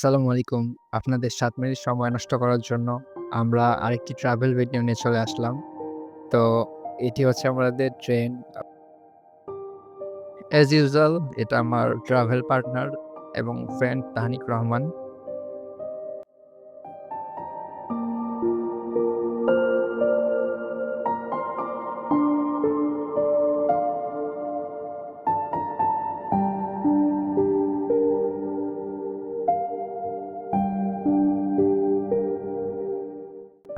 আসসালামু আলাইকুম। আপনাদের ৭ মিনিট সময় নষ্ট করার জন্য আমরা আরেকটি ট্রাভেল ভিডিও নিয়ে চলে আসলাম। তো এটি হচ্ছে আমাদের ট্রেন। অ্যাজ ইউজুয়াল এটা আমার ট্রাভেল পার্টনার এবং ফ্রেন্ড তাহনিক রহমান।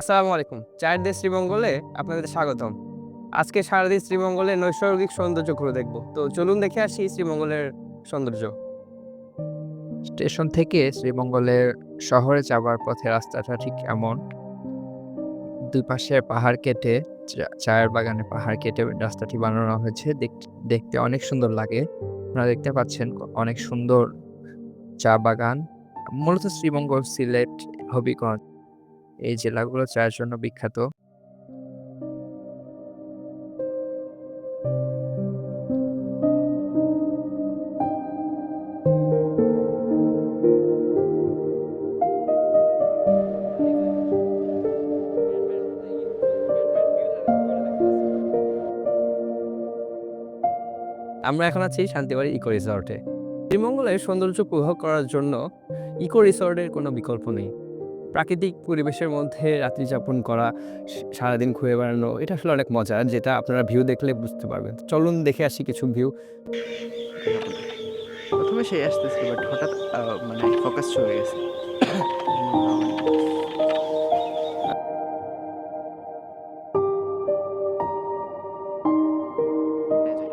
আসসালামু আলাইকুম। চায়ের দেশ শ্রীমঙ্গলে আপনাদের স্বাগতম। আজকে সারাদিন শ্রীমঙ্গলের নৈসর্গিক সৌন্দর্য ঘুরে দেখব। তো চলুন দেখে আসি শ্রীমঙ্গলের সৌন্দর্য। স্টেশন থেকে শ্রীমঙ্গলের শহরে যাবার পথে রাস্তাটা ঠিক এমন। ২ পাশে পাহাড় কেটে চায়ের বাগানে পাহাড় কেটে রাস্তাটি বানানো হয়েছে। দেখতে অনেক সুন্দর লাগে। আপনারা দেখতে পাচ্ছেন অনেক সুন্দর চা বাগান। মূলত শ্রীমঙ্গল, সিলেট, হবিগঞ্জ এই জেলাগুলো চায়ের জন্য বিখ্যাত। আমরা এখন আছি শান্তিবাড়ি ইকো রিসর্টে। শ্রীমঙ্গলের সৌন্দর্য উপভোগ করার জন্য ইকো রিসর্টের কোনো বিকল্প নেই। প্রাকৃতিক পরিবেশের মধ্যে রাত্রি যাপন করা, সারাদিন ঘুরে বেড়ানো এটা আসলে অনেক মজার, যেটা আপনারা ভিউ দেখলে বুঝতে পারবেন। চলুন দেখে আসি কিছু ভিউ। হবে না। ১ম এ সেই আসতেছিল বাট হঠাৎ মানে ফোকাস চলে গেছে। এজন্য ওরা অনেক বলতেছে। হ্যাঁ, যাই।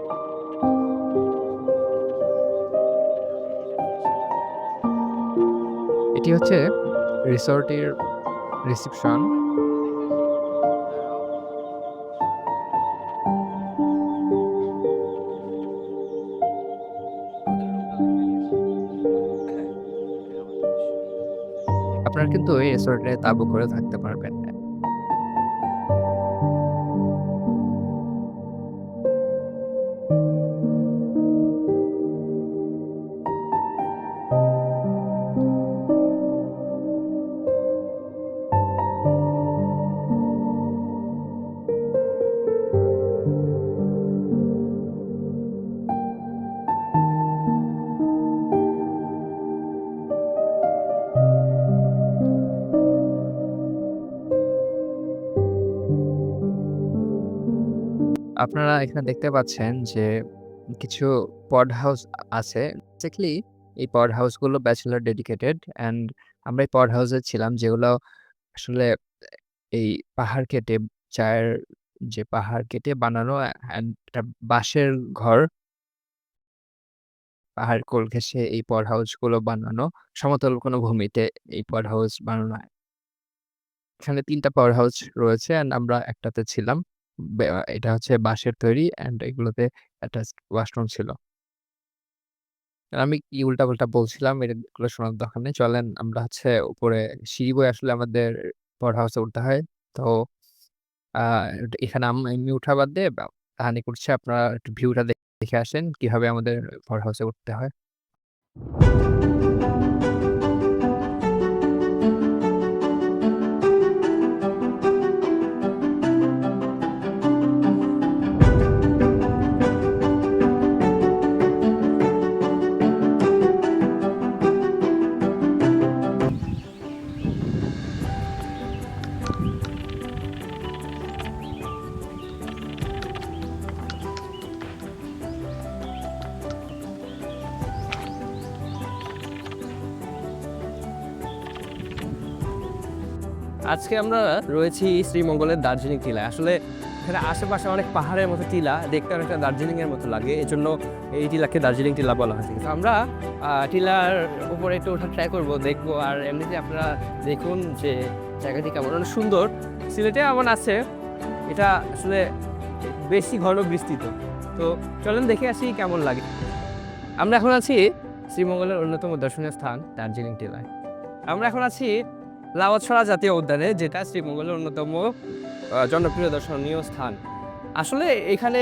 এটি হচ্ছে রিসোর্টের রিসেপশন। দাঁড়াও। আমাদের রুমটা দেখাই দিয়েছে। এটা আমাদের অবশ্যই দেখতে আপনারা কিন্তু এই রিসোর্টে তাঁবু করে থাকতে পারবেন। আপনারা এখানে দেখতে পাচ্ছেন যে কিছু পড হাউস আছে। বেসিক্যালি এই পড হাউসগুলো ব্যাচেলর ডেডিকেটেড অ্যান্ড আমরা এই পড হাউসে ছিলাম যেগুলো আসলে এই পাহাড় কেটে চায়ের যে পাহাড় কেটে বানানো অ্যান্ড একটা বাঁশের ঘর, পাহাড় কোল ঘেঁষে এই পড হাউসগুলো বানানো। সমতল কোনো ভূমিতে এই পড হাউস বানানো হয়। এখানে ৩ টা পাওয়ার হাউস রয়েছে অ্যান্ড আমরা একটাতে ছিলাম। এটা হচ্ছে বাঁশের তৈরি অ্যান্ড এগুলোতে অ্যাটাচড ওয়াশরুম ছিল। আর আমি কি উল্টাপাল্টা বলছিলাম এগুলো শোনার দরকার নেই। চলেন আমরা হচ্ছে উপরে সিঁড়ি বয়ে আসলে আমাদের পাওয়ার হাউসে উঠতে হয়। তো আ এখানে আমি উঠা বাদ দিয়ে কাহানি করছে আপনারা একটু ভিউটা দেখে আসেন কিভাবে আমাদের পাওয়ার হাউসে উঠতে হয়। আজকে আমরা রয়েছি শ্রীমঙ্গলের দার্জিলিং টিলায়। আসলে এখানে আশেপাশে অনেক পাহাড়ের মতো টিলা, দেখতে অনেকটা দার্জিলিংয়ের মতো লাগে। এজন্য এই টিলাকে দার্জিলিং টিলা বলা হয়ে থাকে। তো আমরা টিলার উপরে একটু ওঠা ট্রাই করবো, দেখবো। আর এমনিতে আপনারা দেখুন যে জায়গাটি কেমন অনেক সুন্দর। সিলেটে এমন আছে, এটা আসলে বেশি ঘন বিস্তৃত। তো চলেন দেখে আসি কেমন লাগে। আমরা এখন আছি শ্রীমঙ্গলের অন্যতম দর্শনীয় স্থান দার্জিলিং টিলায়। আমরা এখন আছি লাউয়াছড়া জাতীয় উদ্যানে, যেটা শ্রীমঙ্গলের অন্যতম জনপ্রিয় দর্শনীয় স্থান। আসলে এখানে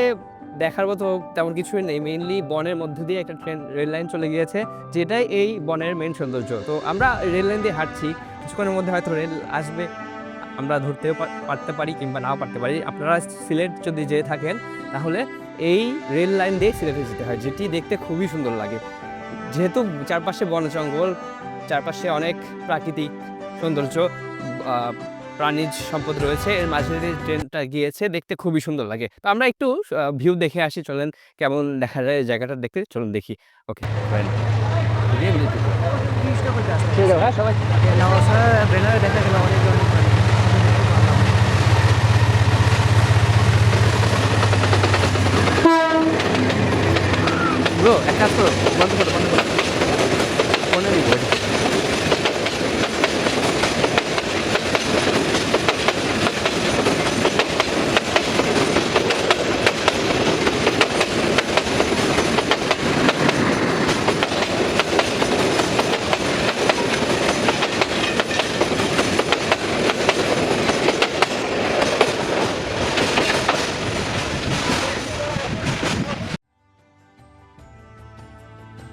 দেখার মতো তেমন কিছুই নেই। মেইনলি বনের মধ্য দিয়ে একটা রেল লাইন চলে গিয়েছে, যেটাই এই বনের মেইন সৌন্দর্য। তো আমরা রেল লাইন দিয়ে হাঁটছি, কিছুক্ষণের মধ্যে হয়তো রেল আসবে, আমরা ধরতেও পারতে পারি কিংবা নাও পারতে পারি। আপনারা সিলেট যদি যেয়ে থাকেন তাহলে এই রেল লাইন দিয়ে সিলেটে যেতে হয়, যেটি দেখতে খুবই সুন্দর লাগে। যেহেতু চারপাশে বন জঙ্গল, চারপাশে অনেক প্রাকৃতিক সৌন্দর্য, প্রাণীজ সম্পদ রয়েছে, এর মাঝে দিয়ে ট্রেনটা গিয়েছে, দেখতে খুবই সুন্দর লাগে। তো আমরা একটু ভিউ দেখে আসি, চলেন কেমন দেখা যায় এই জায়গাটা দেখতে, চলুন দেখি। Okay fine. হ্যাঁ সবাই ব্রেনারে দেখা গেল অনেকজন ব্রো এক কাজ করো, বন্ধ করো ফোনে দিব।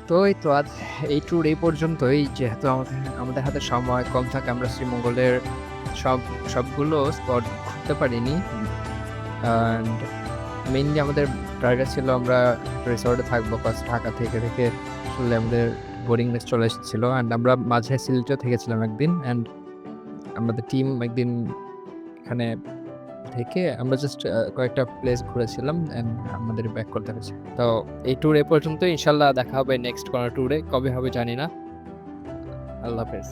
তো এই তো আজ এই ট্যুর এই পর্যন্তই। যেহেতু আমাদের হাতে সময় কম থাকে, আমরা শ্রীমঙ্গলের সবগুলো স্পট ঘুরতে পারিনি। অ্যান্ড মেইনলি আমাদের টার্গেট ছিল আমরা রিসর্টে থাকবো, কজ ঢাকা থেকে আসলে আমাদের বোরিংনেস চলে এসেছিলো। অ্যান্ড আমরা মাঝে সিলেটেও থেকেছিলাম একদিন, অ্যান্ড আমাদের টিম একদিন এখানে থেকে আমরা জাস্ট কয়েকটা প্লেস ঘুরেছিলাম অ্যান্ড আমাদের ব্যাক করতে হয়েছে। তো এই ট্যুর এ পর্যন্ত, ইনশাল্লাহ দেখা হবে নেক্সট কোনো ট্যুরে, কবে হবে জানি না। আল্লাহ হাফেজ।